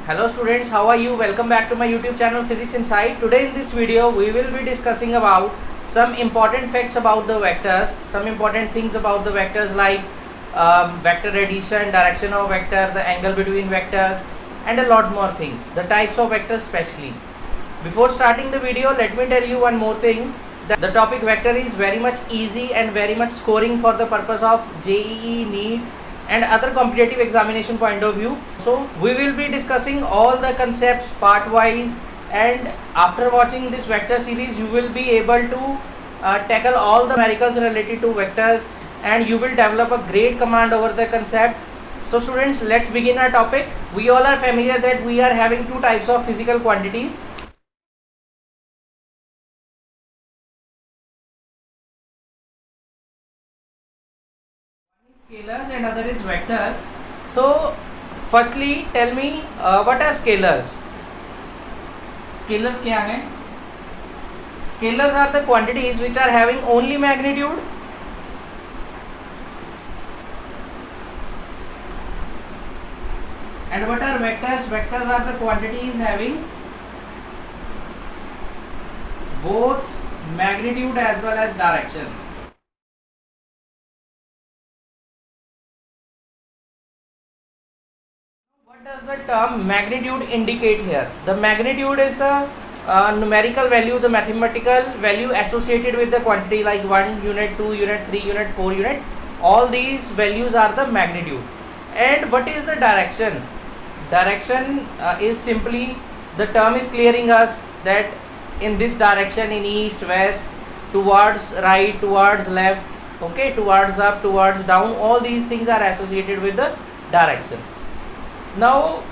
Hello students, how are you? Welcome back to my YouTube channel Physics Insight. Today in this video we will be discussing about some important facts about the vectors, some important things about the vectors like vector addition, direction of vector, the angle between vectors and a lot more things, the types of vectors especially. Before starting the video, let me tell you one more thing, that the topic vector is very much easy and very much scoring for the purpose of JEE, NEET and other competitive examination point of view. So we will be discussing all the concepts part wise, and after watching this vector series you will be able to tackle all the numericals related to vectors and you will develop a great command over the concept. So students, let's begin our topic. We all are familiar that we are having two types of physical quantities. Scalars and other is vectors. So firstly tell me what are scalars? Scalars क्या हैं? Scalars are the quantities which are having only magnitude. And what are vectors? Vectors are the quantities having both magnitude as well as direction. What does the term magnitude indicate here? The magnitude is the numerical value, the mathematical value associated with the quantity like 1 unit, 2 unit, 3 unit, 4 unit. All these values are the magnitude. And what is the direction? Direction is simply, the term is clearing us that in this direction, in east, west, towards right, towards left, okay, towards up, towards down, all these things are associated with the direction. Now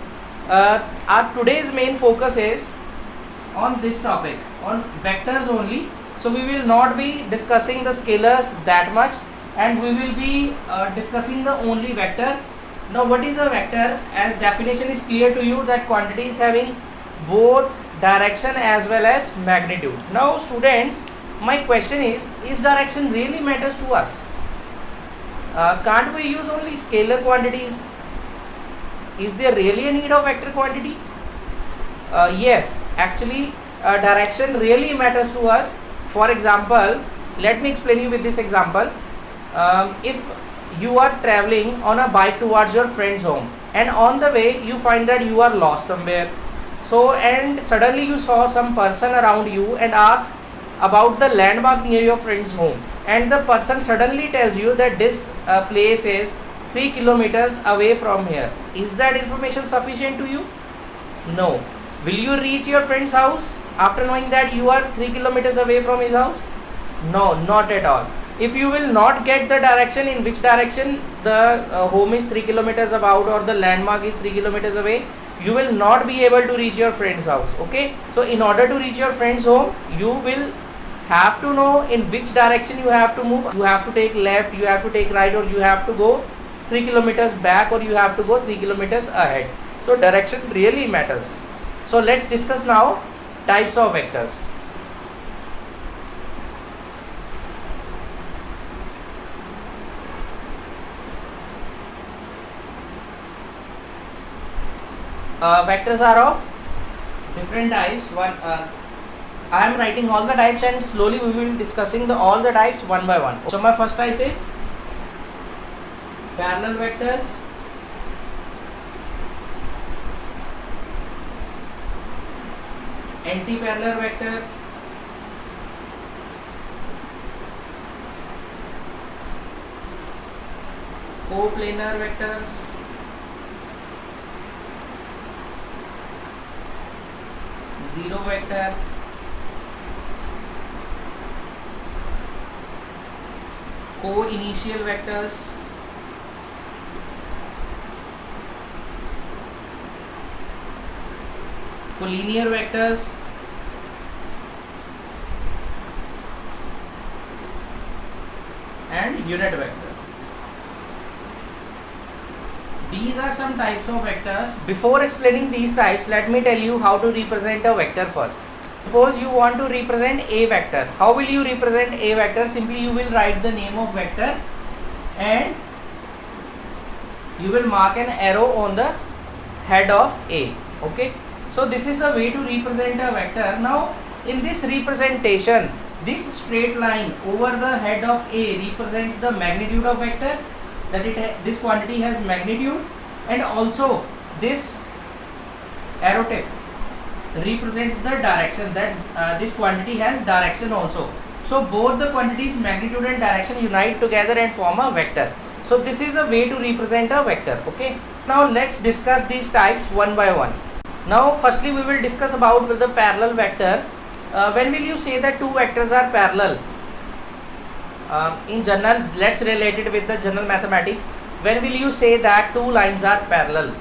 our today's main focus is on this topic, on vectors only. So we will not be discussing the scalars that much, and we will be discussing the only vectors. Now what is a vector? As definition is clear to you, that quantity is having both direction as well as magnitude. Now students, my question is direction really matters to us? Can't we use only scalar quantities? Is there really a need of vector quantity? Yes, actually direction really matters to us. For example, let me explain you with this example. If you are traveling on a bike towards your friend's home, and on the way you find that you are lost somewhere, so and suddenly you saw some person around you and asked about the landmark near your friend's home, and the person suddenly tells you that this place is 3 kilometers away from here. Is that information sufficient to you? No. Will you reach your friend's house after knowing that you are 3 kilometers away from his house? No, not at all. If you will not get the direction, in which direction the home is 3 kilometers about, or the landmark is 3 kilometers away, you will not be able to reach your friend's house. Okay, so in order to reach your friend's home, you will have to know in which direction you have to move. You have to take left, you have to take right, or you have to go 3 kilometers back, or you have to go 3 kilometers ahead. So direction really matters. So let's discuss now types of vectors. Vectors are of different types. I am writing all the types, and slowly we will be discussing all the types one by one. So my first type is parallel vectors, anti-parallel vectors, coplanar vectors, zero vector, co-initial vectors, collinear vectors, and unit vector. These are some types of vectors. Before explaining these types, let me tell you how to represent a vector first. Suppose you want to represent a vector. How will you represent a vector? Simply you will write the name of vector and you will mark an arrow on the head of A. Okay, so this is the way to represent a vector. Now in this representation, this straight line over the head of A represents the magnitude of vector, that this quantity has magnitude, and also this arrow tip represents the direction, that this quantity has direction also. So both the quantities magnitude and direction unite together and form a vector. So this is a way to represent a vector. Okay, now let's discuss these types one by one. Now firstly we will discuss about the parallel vector. When will you say that two vectors are parallel? In general, let's relate it with the general mathematics. When will you say that two lines are parallel?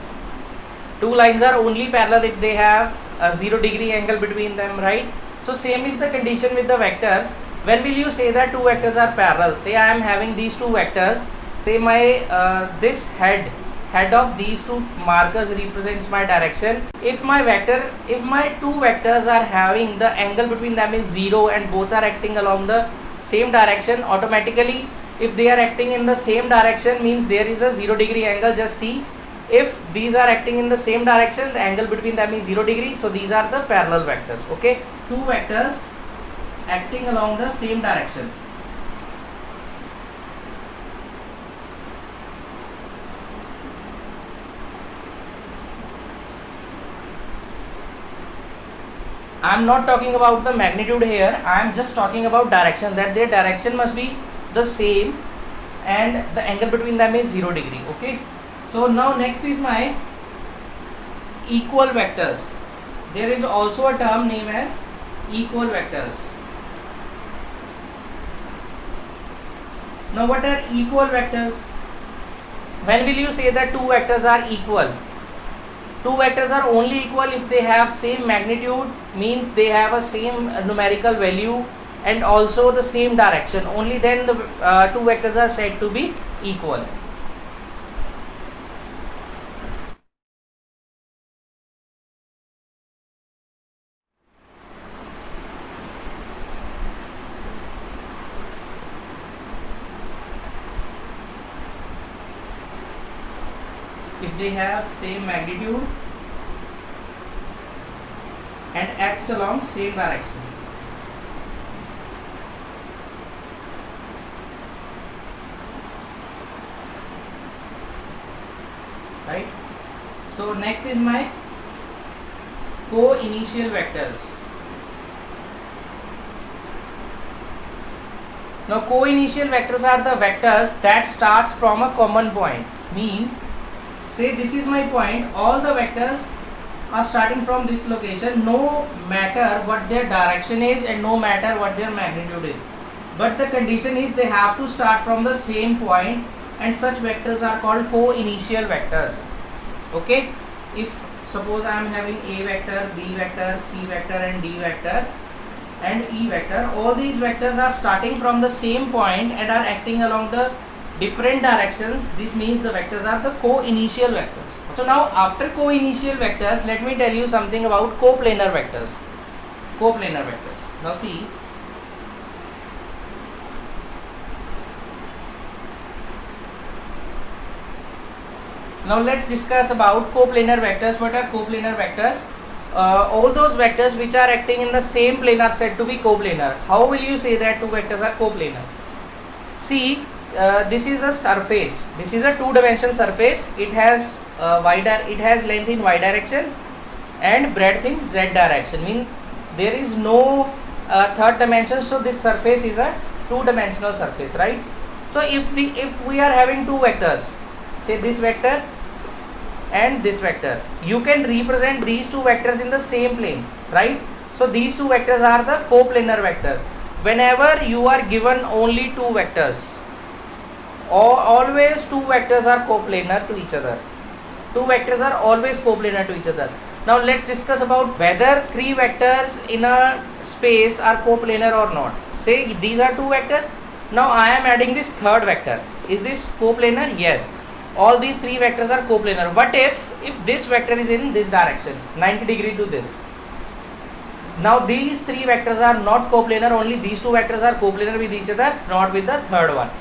Two lines are only parallel if they have a 0 degree angle between them, right? So same is the condition with the vectors. When will you say that two vectors are parallel? Say I am having these two vectors. Say my this head of these two markers represents my direction. If my two vectors are having the angle between them is 0 and both are acting along the same direction, automatically if they are acting in the same direction means there is a 0 degree angle. Just see, if these are acting in the same direction, the angle between them is 0 degree, so these are the parallel vectors. Okay, two vectors acting along the same direction. I am not talking about the magnitude here, I am just talking about direction, that their direction must be the same and the angle between them is 0 degree. Okay, so now next is my equal vectors. There is also a term named as equal vectors. Now what are equal vectors? When will you say that two vectors are equal? Two vectors are only equal if they have same magnitude, means they have a same numerical value and also the same direction. Only then the two vectors are said to be equal. If they have same magnitude and acts along same direction. Right? So next is my co-initial vectors. Now co-initial vectors are the vectors that starts from a common point. Means, say this is my point, all the vectors are starting from this location, no matter what their direction is and no matter what their magnitude is. But the condition is they have to start from the same point, and such vectors are called co-initial vectors. Okay, if suppose I am having A vector, B vector, C vector and D vector and E vector, all these vectors are starting from the same point and are acting along the different directions. This means the vectors are the co-initial vectors. So now after co-initial vectors, let me tell you something about coplanar vectors. Coplanar vectors. Now see, now let's discuss about coplanar vectors. What are coplanar vectors? All those vectors which are acting in the same plane are said to be coplanar. How will you say that two vectors are coplanar? See, this is a surface. This is a two-dimensional surface. It has it has length in y direction and breadth in z direction. Mean there is no third dimension. So this surface is a two-dimensional surface, right? So if we are having two vectors, say this vector and this vector, you can represent these two vectors in the same plane, right? So these two vectors are the coplanar vectors. Whenever you are given only two vectors, or always two vectors are coplanar to each other. Two vectors are always coplanar to each other. Now let's discuss about whether three vectors in a space are coplanar or not. Say these are two vectors. Now I am adding this third vector. Is this coplanar? Yes. All these three vectors are coplanar. What if this vector is in this direction, 90 degree to this? Now these three vectors are not coplanar, only these two vectors are coplanar with each other, not with the third one.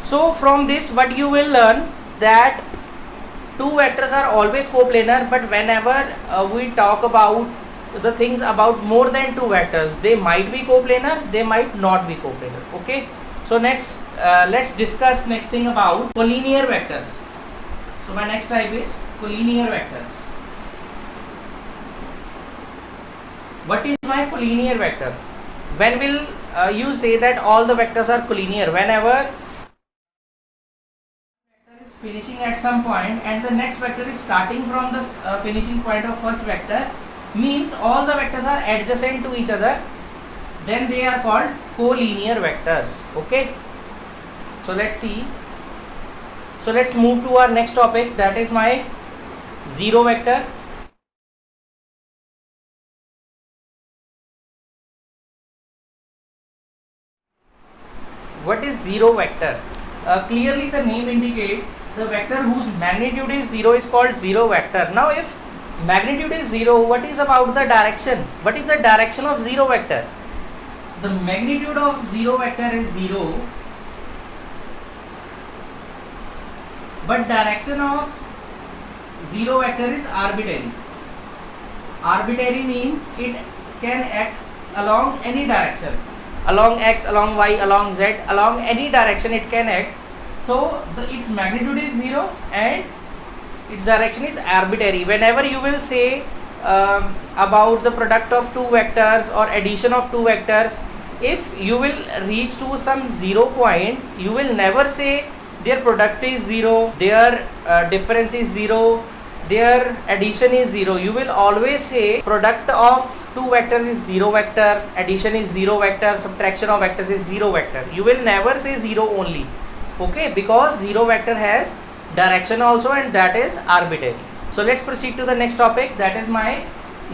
So from this what you will learn, that two vectors are always coplanar, but whenever we talk about the things about more than two vectors, they might be coplanar, they might not be coplanar. Okay, so next let's discuss next thing about collinear vectors. So my next type is collinear vectors. What is my collinear vector? When will you say that all the vectors are collinear? Whenever vector is finishing at some point and the next vector is starting from the finishing point of first vector, means all the vectors are adjacent to each other, then they are called collinear vectors. Okay, so let's see. So let's move to our next topic, that is my zero vector. What is zero vector? Clearly the name indicates the vector whose magnitude is zero is called zero vector. Now if magnitude is zero, what is about the direction? What is the direction of zero vector? The magnitude of zero vector is zero, but direction of zero vector is arbitrary. Arbitrary means it can act along any direction, along x, along y, along z, along any direction it can act. So its magnitude is zero and its direction is arbitrary. Whenever you will say about the product of two vectors or addition of two vectors, if you will reach to some zero point, you will never say their product is zero, their difference is zero, their addition is zero. You will always say product of two vectors is zero vector, addition is zero vector, subtraction of vectors is zero vector. You will never say zero only. Okay, because zero vector has direction also and that is arbitrary. So let's proceed to the next topic, that is my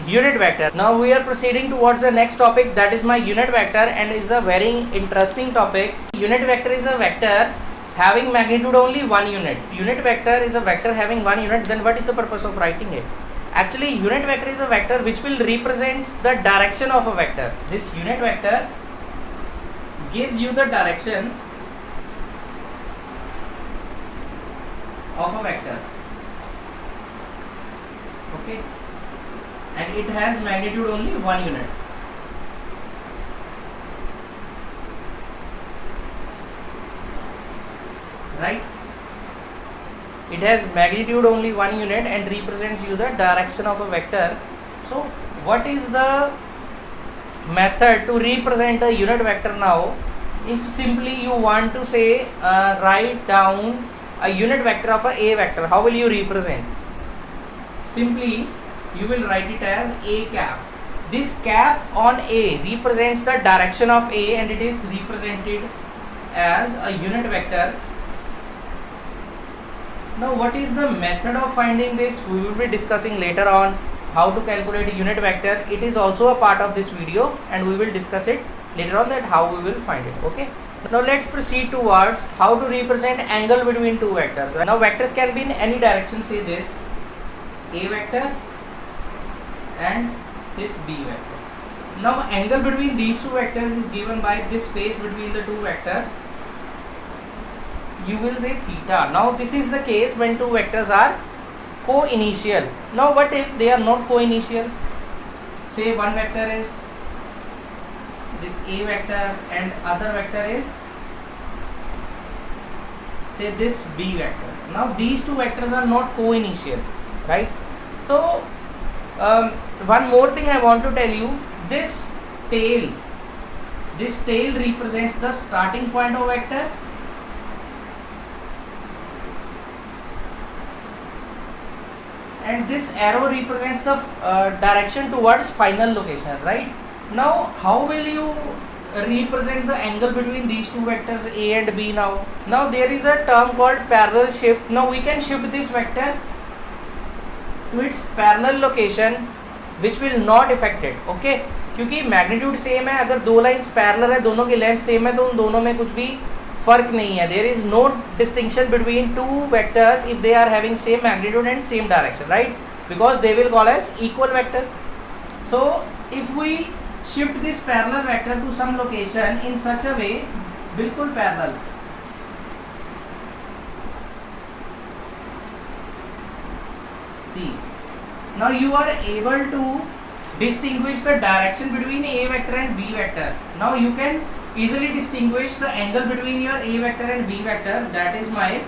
unit vector. Now we are proceeding towards the next topic, that is my unit vector, and is a very interesting topic. Unit vector is a vector having magnitude only one unit. Unit vector is a vector having one unit, then what is the purpose of writing it? Actually unit vector is a vector which will represent the direction of a vector. This unit vector gives you the direction of a vector. Okay, and it has magnitude only one unit. Right, it has magnitude only one unit and represents you the direction of a vector. So what is the method to represent a unit vector? Now if simply you want to say write down a unit vector of a vector, how will you represent? Simply you will write it as a cap. This cap on a represents the direction of a and it is represented as a unit vector. Now what is the method of finding this? We will be discussing later on how to calculate a unit vector. It is also a part of this video and we will discuss it later on, that how we will find it. Okay, now let's proceed towards how to represent angle between two vectors. Now vectors can be in any direction, say this a vector and this b vector. Now angle between these two vectors is given by this space between the two vectors. You will say theta. Now this is the case when two vectors are co-initial. Now what if they are not co-initial? Say one vector is this a vector and other vector is say this b vector. Now these two vectors are not co-initial, right? So one more thing I want to tell you, this tail represents the starting point of vector and this arrow represents the direction towards final location, right? Now how will you represent the angle between these two vectors a and b? Now there is a term called parallel shift. Now we can shift this vector to its parallel location which will not affect it. Okay, क्योंकि magnitude same है, अगर दो lines parallel है, दोनों की length same है, तो उन दोनों में कुछ भी फर्क नहीं है. There is no distinction between two vectors if they are having same magnitude and same direction, right? Because they will call as equal vectors. So if we shift this parallel vector to some location in such a way, बिल्कुल parallel, Now you are able to distinguish the direction between A vector and B vector. Now you can easily distinguish the angle between your A vector and B vector, that is my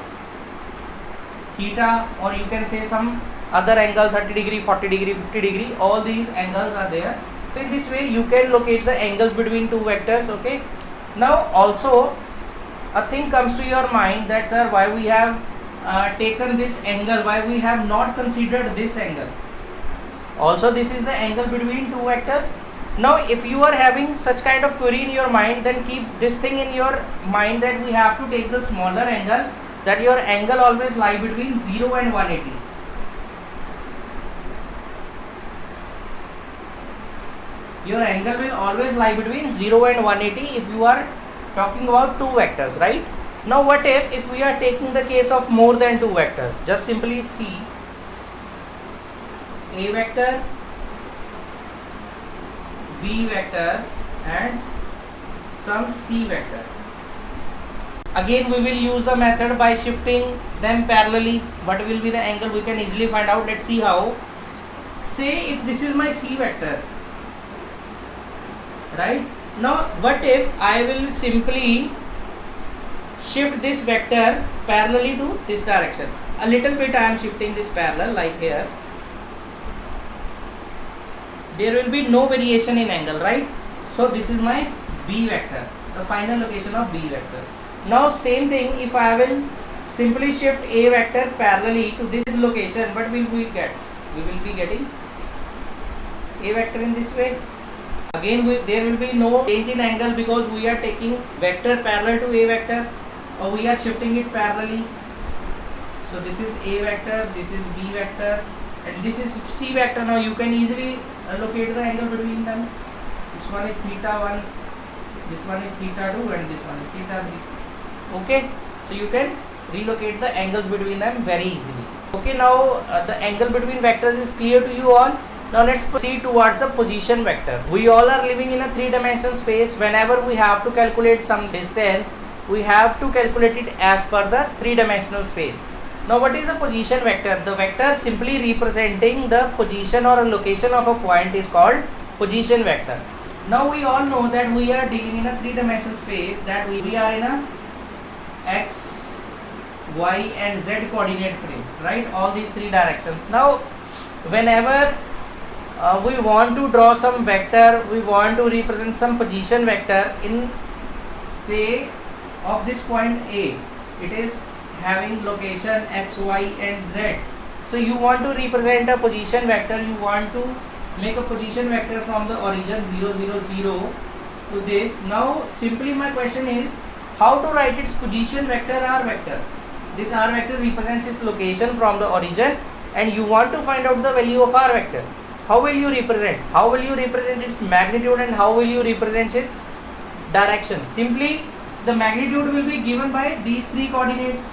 theta, or you can say some other angle, 30 degree, 40 degree, 50 degree, all these angles are there. So in this way you can locate the angles between two vectors. Okay, now also a thing comes to your mind that, sir, why we have taken this angle, why we have not considered this angle. Also this is the angle between two vectors. Now if you are having such kind of query in your mind, then keep this thing in your mind that we have to take the smaller angle, that your angle always lie between 0 and 180. Your angle will always lie between 0 and 180 if you are talking about two vectors, right? Now what if we are taking the case of more than two vectors? Just simply see A vector, B vector and some C vector. Again we will use the method by shifting them parallelly. What will be the angle? We can easily find out. Let's see how. Say if this is my C vector, right? Now what if I will simply shift this vector parallelly to this direction? A little bit I am shifting this parallel, like here. There will be no variation in angle, right? So this is my B vector, the final location of B vector. Now same thing, if I will simply shift A vector parallelly to this location, what will we get? We will be getting A vector in this way. Again there will be no change in angle because we are taking vector parallel to A vector, or we are shifting it parallelly. So this is A vector, this is B vector and this is C vector. Now you can easily locate the angle between them. This one is theta 1, this one is theta 2 and this one is theta 3. Okay, so you can relocate the angles between them very easily. Okay, now the angle between vectors is clear to you all. Now let's proceed towards the position vector. We all are living in a three-dimensional space. Whenever we have to calculate some distance, we have to calculate it as per the three-dimensional space. Now what is a position vector? The vector simply representing the position or a location of a point is called position vector. Now we all know that we are dealing in a three-dimensional space, that we are in a x, y and z coordinate frame, right? All these three directions. Now whenever we want to draw some vector, we want to represent some position vector in, say, of this point A, it is having location x, y and z. So you want to represent a position vector, you want to make a position vector from the origin 0, 0, 0 to this. Now simply my question is, how to write its position vector r vector? This r vector represents its location from the origin and you want to find out the value of r vector. How will you represent? How will you represent its magnitude and how will you represent its direction? Simply the magnitude will be given by these three coordinates.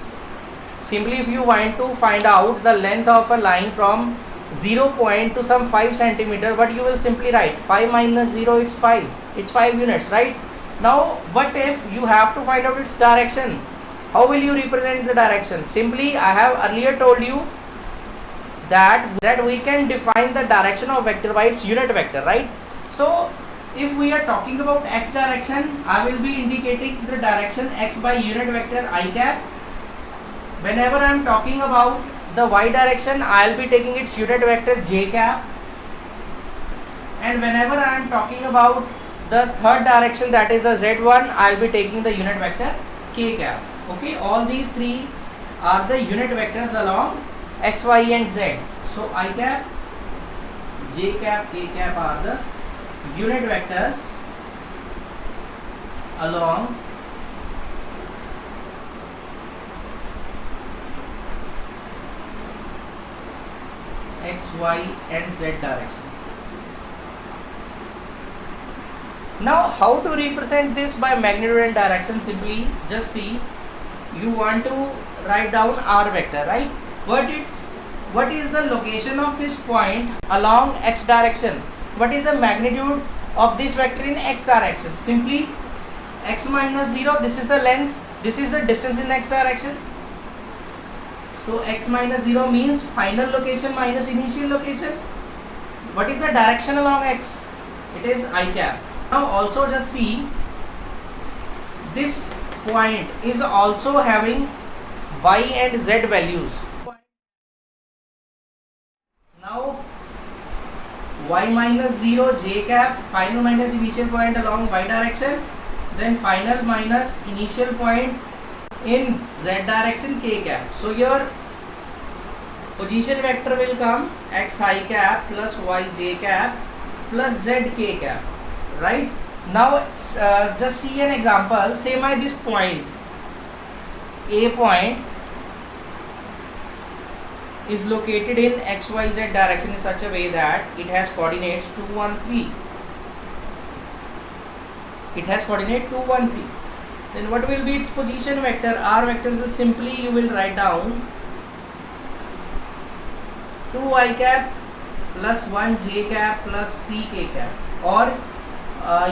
Simply if you want to find out the length of a line from 0 point to some 5 centimeter, what you will simply write? 5 minus 0, it's 5. It's 5 units, right? Now what if you have to find out its direction? How will you represent the direction? Simply I have earlier told you that we can define the direction of vector by its unit vector, right? So if we are talking about x direction, I will be indicating the direction x by unit vector I cap. Whenever I am talking about the y direction, I will be taking its unit vector j cap. And whenever I am talking about the third direction, that is the z1, I will be taking the unit vector k cap. Okay, all these three are the unit vectors along x, y and z. So I cap, j cap, k cap are the unit vectors along x, y and z direction. Now how to represent this by magnitude and direction? Simply just see, you want to write down r vector, right? What is the location of this point along x direction? What is the magnitude of this vector in x direction? Simply x minus 0, this is the length, this is the distance in x direction. So x minus 0 means final location minus initial location. What is the direction along x? It is I cap. Now also just see, this point is also having y and z values. Now y minus 0 j cap, final minus initial point along y direction, then final minus initial point in z direction k cap. So your position vector will come x I cap plus y j cap plus z k cap, right? Now just see an example. Say my this point, a point is located in xyz direction in such a way that it has coordinates 2, 1, 3. It has coordinate 2, 1, 3. Then what will be its position vector? R vector will simply, you will write down 2 I cap plus 1 j cap plus 3 k cap, or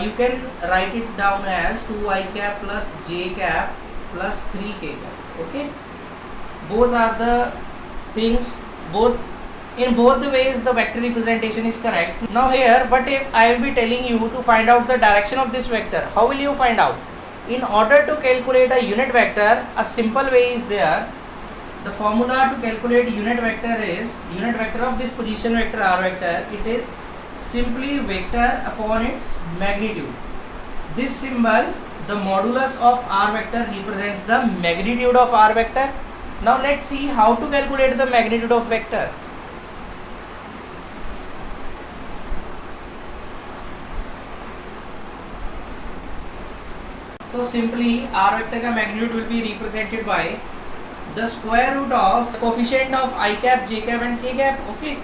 you can write it down as 2 I cap plus j cap plus 3 k cap. Okay, both are the things, in both the ways the vector representation is correct. Now here, what if I will be telling you to find out the direction of this vector? How will you find out? In order to calculate a unit vector, a simple way is there. The formula to calculate unit vector is unit vector of this position vector r vector. It is simply vector upon its magnitude. This symbol, the modulus of r vector, represents the magnitude of r vector. Now let's see how to calculate the magnitude of vector. So simply r vector का magnitude will be represented by the square root of coefficient of I cap, j cap and k cap. Okay.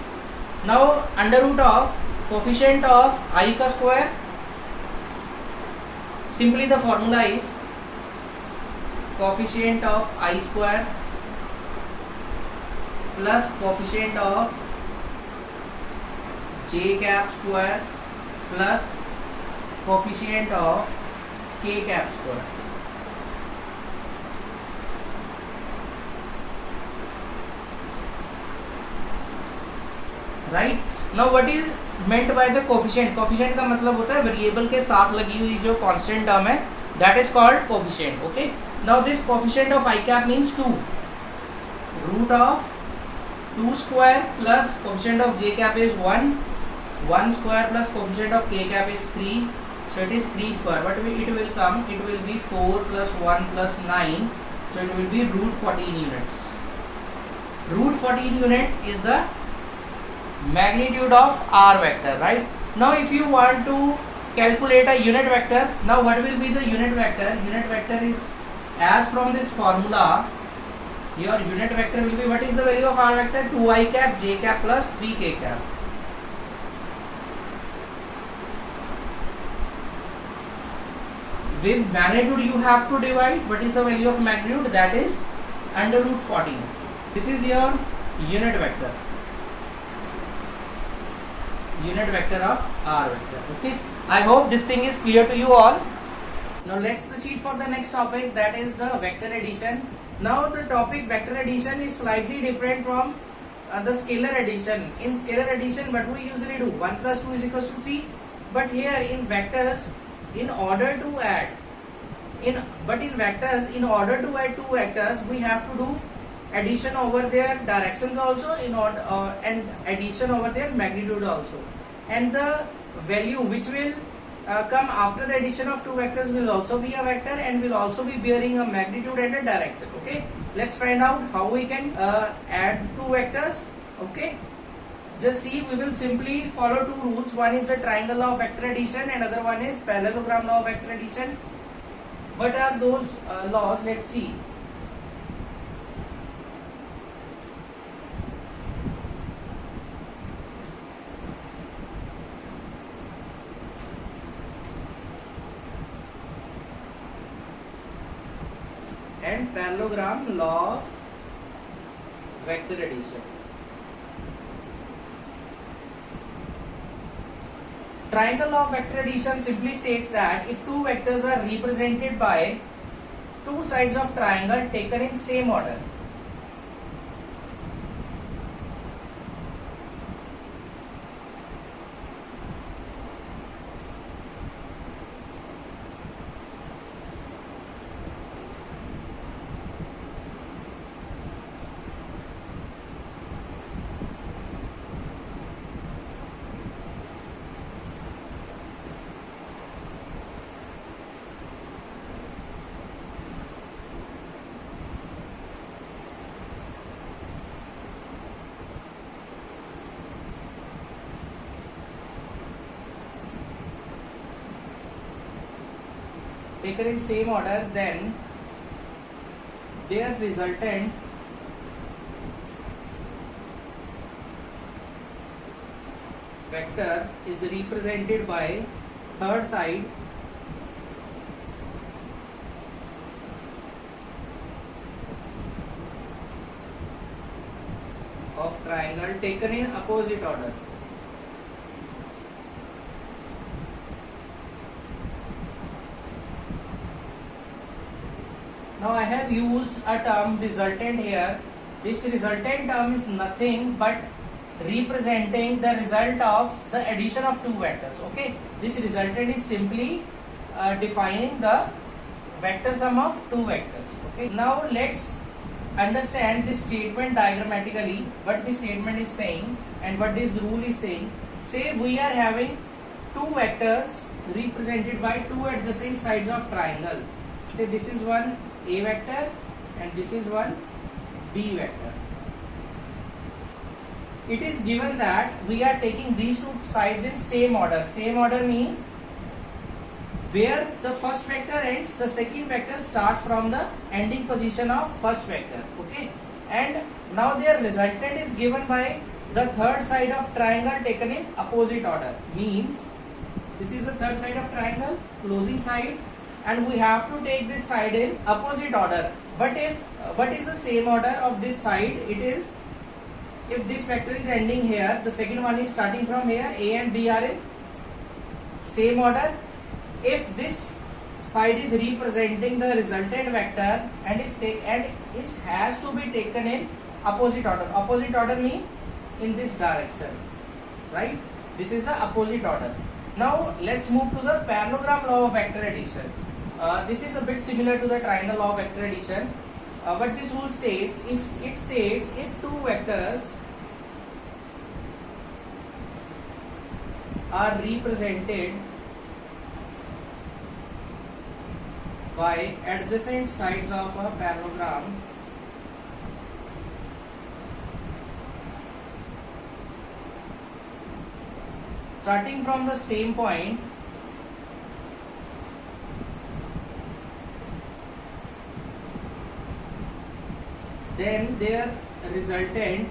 Now under root of coefficient of I का square, simply the formula is coefficient of I square plus coefficient of j cap square plus coefficient of k cap square. Right? Now what is meant by the coefficient? Coefficient का मतलब होता है variable के साथ लगी हुई जो constant term है, that is called coefficient. Okay. Now this coefficient of I cap means 2. Root of 2 square plus coefficient of j cap is 1. 1 square plus coefficient of k cap is 3. So it is 3 square. But it will come, it will be 4 plus 1 plus 9. So it will be root 14 units. Root 14 units is the magnitude of r vector, right? Now if you want to calculate a unit vector, now what will be the unit vector? Unit vector is, as from this formula, your unit vector will be, what is the value of r vector? 2 I cap, j cap plus 3 k cap. With magnitude you have to divide. What is the value of magnitude? That is under root 14. This is your unit vector. Unit vector of r vector. Okay. I hope this thing is clear to you all. Now let's proceed for the next topic, that is the vector addition. Now the topic vector addition is slightly different from the scalar addition. In scalar addition, what we usually do, 1 plus 2 is equals to 3. But here in vectors, in order to add two vectors, we have to do addition over their directions also, in order and addition over their magnitude also, and the value which will come after the addition of two vectors will also be a vector and will also be bearing a magnitude and a direction. Okay, let's find out how we can add two vectors. Okay, just see, we will simply follow two rules. One is the triangle law of vector addition and other one is parallelogram law of vector addition. What are those laws? Let's see. And parallelogram law of vector addition. Triangle law of vector addition simply states that if two vectors are represented by two sides of triangle taken in same order, taken in same order, then their resultant vector is represented by third side of triangle taken in opposite order. Now I have used a term resultant here. This resultant term is nothing but representing the result of the addition of two vectors. Okay, this resultant is simply defining the vector sum of two vectors. Okay, now let's understand this statement diagrammatically, what this statement is saying and what this rule is saying. Say we are having two vectors represented by two adjacent sides of triangle. Say this is one A vector and this is one B vector. It is given that we are taking these two sides in same order. Same order means where the first vector ends, the second vector starts from the ending position of first vector. Okay, and now their resultant is given by the third side of triangle taken in opposite order. Means this is the third side of triangle, closing side, and we have to take this side in opposite order. But if what is the same order of this side? It is, if this vector is ending here, the second one is starting from here, A and B are in same order. If this side is representing the resultant vector and is has to be taken in opposite order. Opposite order means in this direction, right? This is the opposite order. Now let's move to the parallelogram law of vector addition. This is a bit similar to the triangle law of vector addition. But this rule states, if two vectors are represented by adjacent sides of a parallelogram, starting from the same point, then their resultant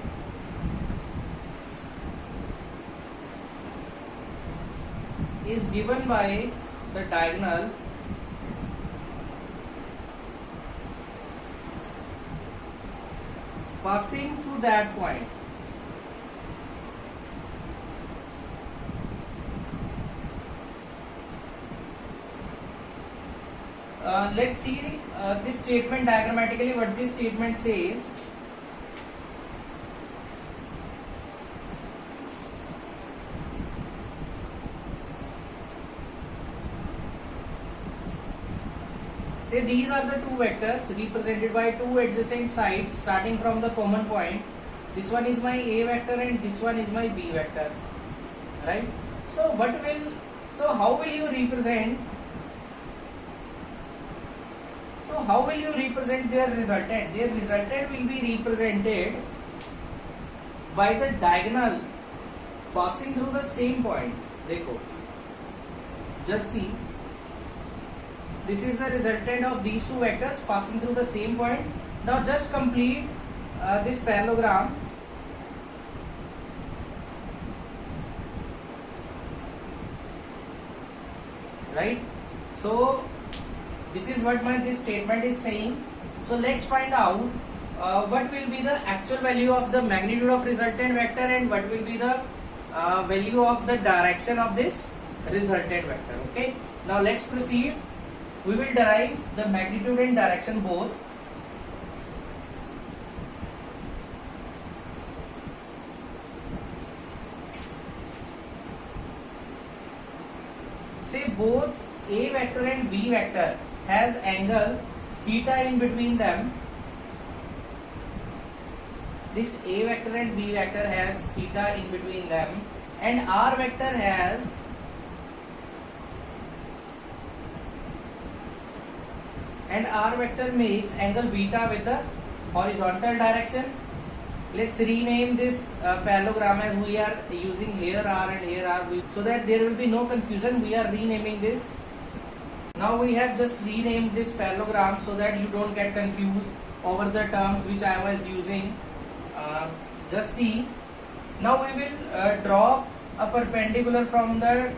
is given by the diagonal passing through that point. Let's see this statement diagrammatically, what this statement says. Say these are the two vectors represented by two adjacent sides starting from the common point. This one is my A vector and this one is my B vector, right? So how will you represent their resultant? Their resultant will be represented by the diagonal passing through the same point. Dekho, just see, this is the resultant of these two vectors passing through the same point. Now just complete this parallelogram. Right? So this is what this statement is saying. So let's find out what will be the actual value of the magnitude of resultant vector and what will be the value of the direction of this resultant vector. Okay. Now let's proceed. We will derive the magnitude and direction both. Say both A vector and B vector has angle theta in between them. This A vector and B vector has theta in between them, and R vector has makes angle beta with the horizontal direction. Let's rename this parallelogram as we are using here R and here R, so that there will be no confusion. We are renaming this Now we have just renamed this parallelogram so that you don't get confused over the terms which I was using. Just see. Now we will draw a perpendicular from the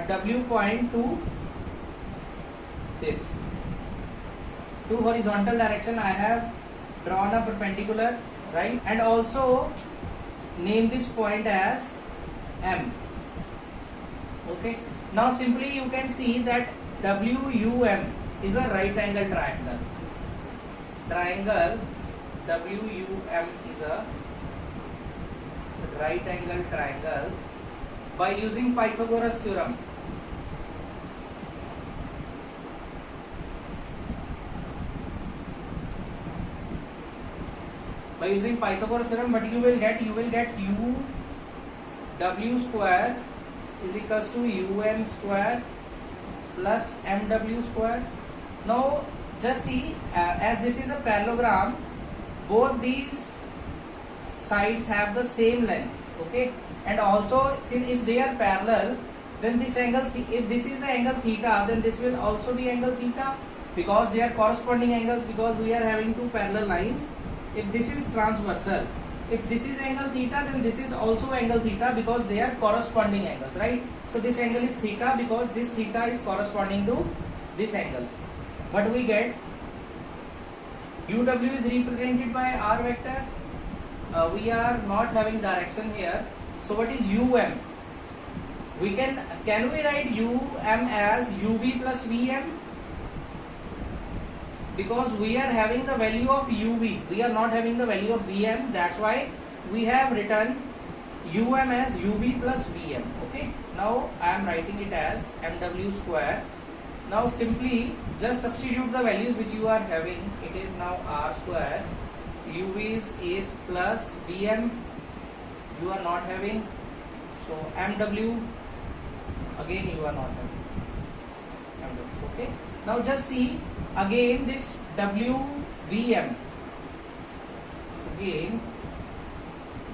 W point to this. To horizontal direction I have drawn a perpendicular, right? And also name this point as M. Okay. Now simply you can see that WUM is a right angle triangle. Triangle WUM is a right angle triangle by using Pythagoras theorem. By using Pythagoras theorem, what you will get U W square is equals to UM square plus MW square. Now just see, as this is a parallelogram, both these sides have the same length, okay? And also, since if they are parallel, then this angle, if this is the angle theta, then this will also be angle theta, because they are corresponding angles, because we are having two parallel lines. If this is transversal, if this is angle theta, then this is also angle theta, because they are corresponding angles, right? So this angle is theta because this theta is corresponding to this angle. What we get? UW is represented by R vector. We are not having direction here. So what is UM? We can we write UM as UV plus VM? Because we are having the value of UV, we are not having the value of VM. That's why we have written UM as UV plus VM. Okay. Now I am writing it as MW square. Now simply just substitute the values which you are having. It is now R square. UV is plus VM. You are not having. So MW again you are not having. MW. Okay. Now just see again this WVM. Again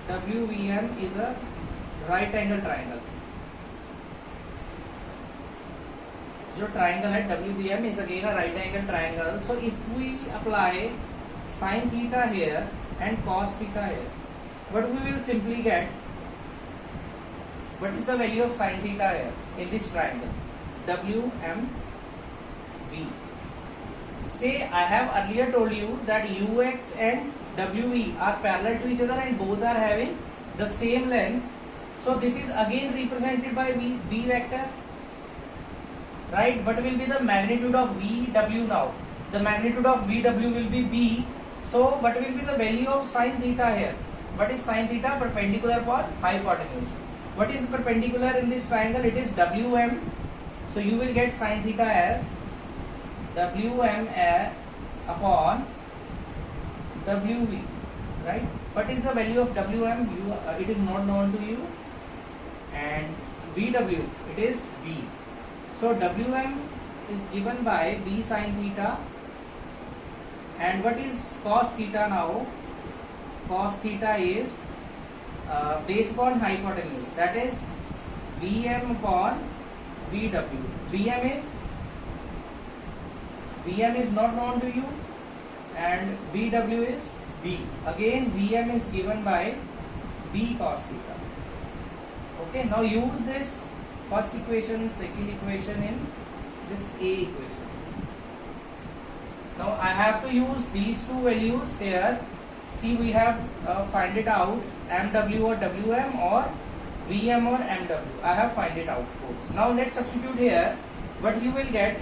WVM is a right angle triangle. जो triangle है WVM is again a right angle triangle. So if we apply sin theta here and cos theta here, what we will simply get? What is the value of sin theta here in this triangle? WMV. Say I have earlier told you that UX and WV are parallel to each other and both are having the same length. So this is again represented by B vector. Right? What will be the magnitude of VW now? The magnitude of VW will be B. So what will be the value of sin theta here? What is sin theta? Perpendicular for hypotenuse. What is perpendicular in this triangle? It is WM. So you will get sin theta as WM upon WV. Right? What is the value of WM? It is not known to you. And VW, it is B. So WM is given by B sin theta. And what is cos theta now? Cos theta is based upon hypotenuse. That is VM upon VW. VM is not known to you, and VW is B. Again VM is given by B cos theta. Okay, now use this first equation, second equation in this A equation. Now I have to use these two values here. See, we have find it out, MW or WM or VM or MW. I have find it out both. Now let's substitute here. What you will get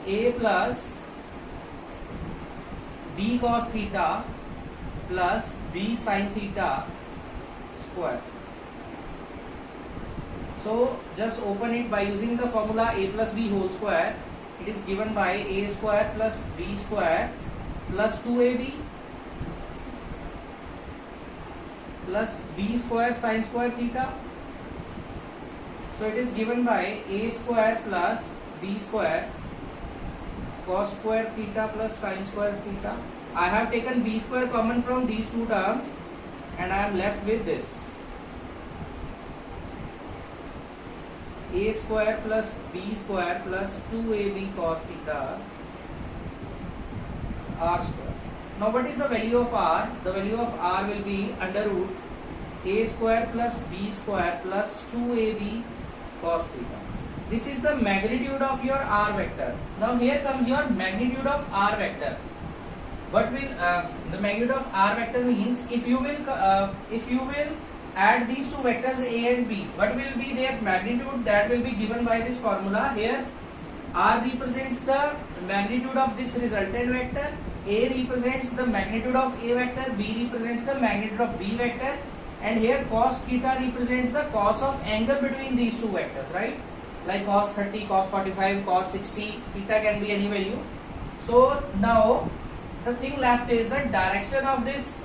A plus B cos theta plus B sin theta square. So just open it by using the formula A plus B whole square. It is given by A square plus B square plus 2AB plus B square sin square theta. So it is given by A square plus B square cos square theta plus sin square theta. I have taken B square common from these two terms and I am left with this. a square plus b square plus 2ab cos theta r square. Now what is the value of r? The value of r will be under root a square plus b square plus 2ab cos theta. This is the magnitude of your r vector. Now here comes your magnitude of r vector. What will the magnitude of r vector means? If you will add these two vectors a and b, what will be their magnitude? That will be given by this formula. Here r represents the magnitude of this resultant vector, a represents the magnitude of a vector, b represents the magnitude of b vector, and here cos theta represents the cos of angle between these two vectors, right? Like cos 30, cos 45, cos 60, theta can be any value. So now the thing left is the direction of this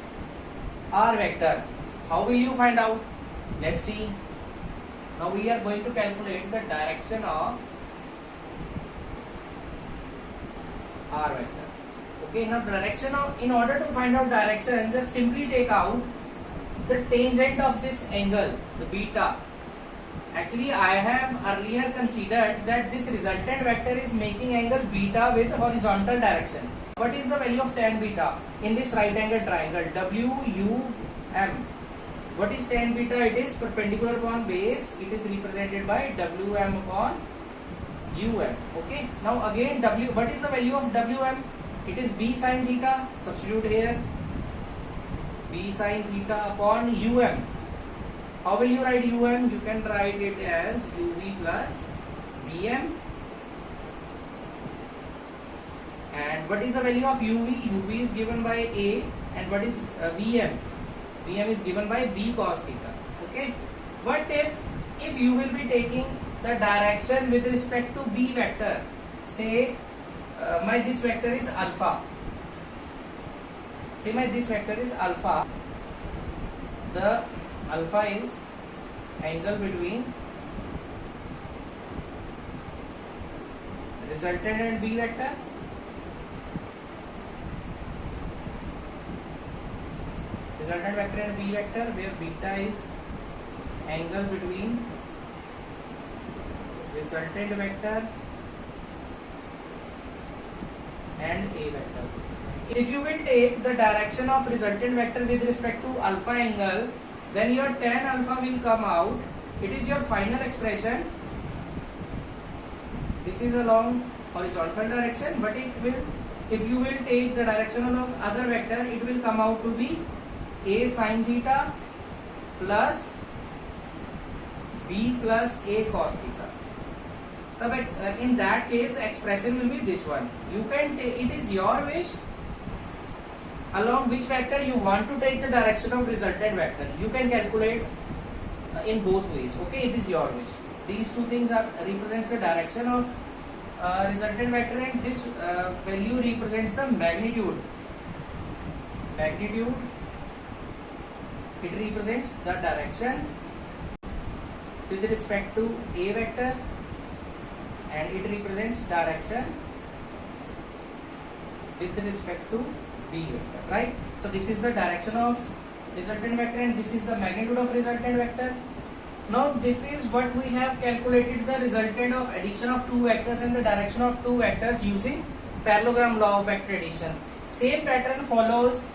r vector. How will you find out? Let's see. Now we are going to calculate the direction of r vector. Okay, now direction of, in order to find out direction, just simply take out the tangent of this angle, the beta. Actually, I have earlier considered that this resultant vector is making angle beta with horizontal direction. What is the value of tan beta in this right angle triangle? WUM. What is tan beta? It is perpendicular upon base. It is represented by WM upon UM. Okay. Now again what is the value of WM? It is B sin theta. Substitute here. B sin theta upon UM. How will you write UM? You can write it as UV plus VM. And what is the value of UV? UV is given by A, and what is VM? VM is given by B cos theta. Okay. What if you will be taking the direction with respect to B vector? Say this vector is alpha. Say this vector is alpha. The alpha is angle between resultant and B vector. Resultant vector and B vector, where beta is angle between resultant vector and A vector. If you will take the direction of resultant vector with respect to alpha angle, then your tan alpha will come out. It is your final expression. This is along horizontal direction, but it will, if you will take the direction along other vector, it will come out to be A sin theta plus B plus A cos theta. In that case, the expression will be this one. You can take, it is your wish along which vector you want to take the direction of resultant vector. You can calculate in both ways. Okay, it is your wish. These two things represents the direction of resultant vector, and this value represents the magnitude. Magnitude, it represents the direction with respect to A vector, and it represents direction with respect to B vector, right? So this is the direction of resultant vector, and this is the magnitude of resultant vector. Now this is what we have calculated, the resultant of addition of two vectors and the direction of two vectors using parallelogram law of vector addition. Same pattern follows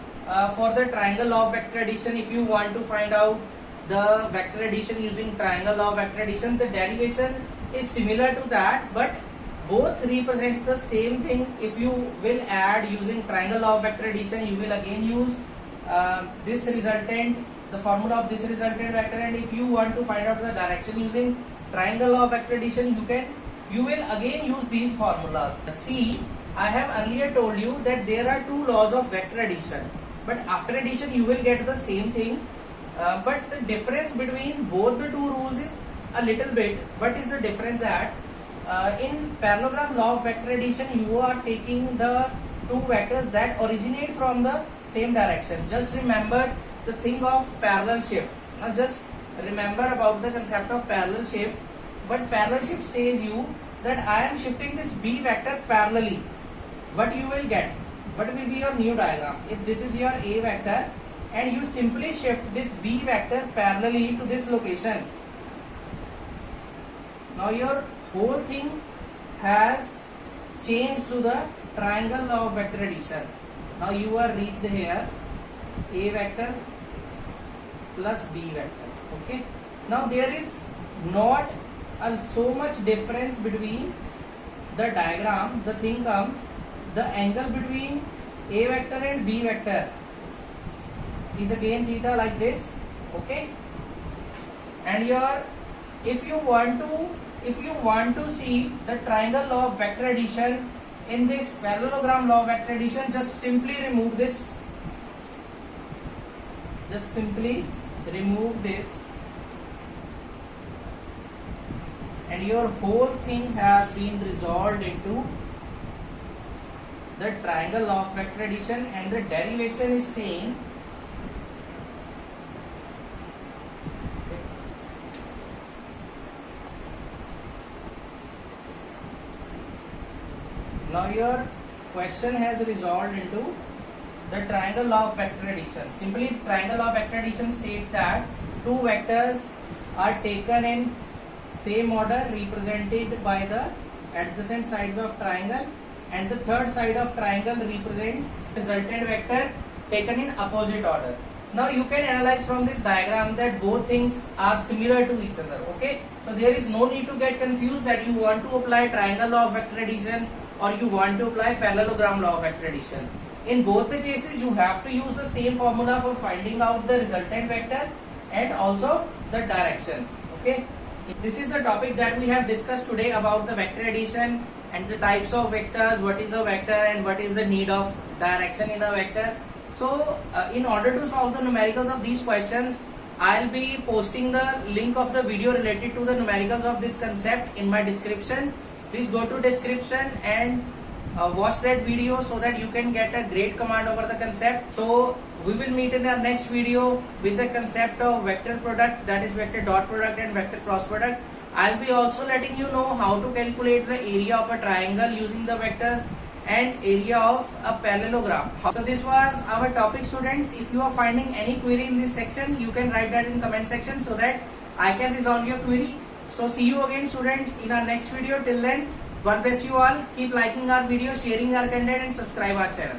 for the triangle law of vector addition. If you want to find out the vector addition using triangle law of vector addition, the derivation is similar to that, but both represents the same thing. If you will add using triangle law of vector addition, you will again use this resultant, the formula of this resultant vector, and if you want to find out the direction using triangle law of vector addition, you will again use these formulas. See, I have earlier told you that there are two laws of vector addition, but after addition you will get the same thing, but the difference between both the two rules is a little bit. What is the difference? That in parallelogram law of vector addition, you are taking the two vectors that originate from the same direction. Just remember the thing of parallel shift. Now just remember about the concept of parallel shift. But parallel shift says you that I am shifting this B vector parallelly. What you will get? What will be your new diagram? If this is your A vector and you simply shift this B vector parallelly to this location, Now your whole thing has changed to the triangle law of vector addition. Now you are reached here, A vector plus B vector. Okay. Now there is not so much difference between the diagram. The thing comes, the angle between A vector and B vector is again theta like this. Okay. And your if you want to see the triangle law of vector addition in this parallelogram law of vector addition, just simply remove this. Just simply remove this, and your whole thing has been resolved into the triangle law of vector addition, and the derivation is same. Now your question has resolved into the triangle law of vector addition. Simply, triangle law of vector addition states that two vectors are taken in same order represented by the adjacent sides of triangle, and the third side of triangle represents resultant vector taken in opposite order. Now you can analyze from this diagram that both things are similar to each other. Okay, so there is no need to get confused that you want to apply triangle law of vector addition or you want to apply parallelogram law of vector addition. In both the cases, you have to use the same formula for finding out the resultant vector and also the direction. Okay, this is the topic that we have discussed today about the vector addition and the types of vectors, what is a vector and what is the need of direction in a vector. So in order to solve the numericals of these questions, I'll be posting the link of the video related to the numericals of this concept in my description. Please go to description and watch that video so that you can get a great command over the concept. So we will meet in our next video with the concept of vector product, that is vector dot product and vector cross product. I'll be also letting you know how to calculate the area of a triangle using the vectors and area of a parallelogram. So this was our topic, students. If you are finding any query in this section, you can write that in comment section so that I can resolve your query. So see you again, students, in our next video. Till then, God bless you all. Keep liking our video, sharing our content and subscribe our channel.